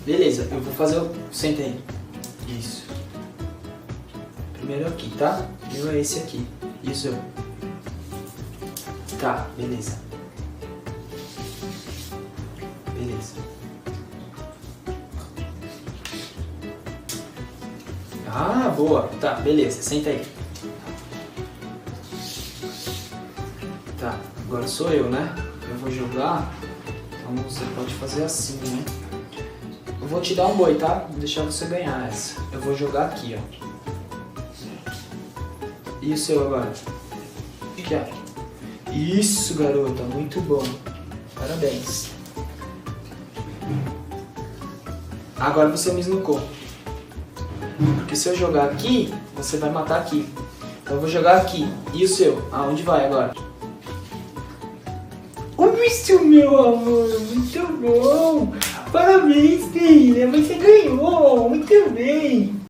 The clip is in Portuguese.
Beleza, eu vou fazer o... Senta aí. Isso. Primeiro aqui, tá? Meu é esse aqui. Isso. Tá, beleza. Beleza. Ah, boa. Tá, beleza. Senta aí. Tá, agora sou eu, né? Eu vou jogar. Então você pode fazer assim, né? Eu vou te dar um boi, tá? Vou deixar você ganhar essa. Eu vou jogar aqui, ó. E o seu agora? Aqui, ó. Isso, garota. Muito bom. Parabéns. Agora você me esnucou. Porque se eu jogar aqui, você vai matar aqui. Então eu vou jogar aqui. E o seu? Aonde vai agora? Isso, meu amor. Muito bom. Parabéns, filha. Você ganhou. Muito bem.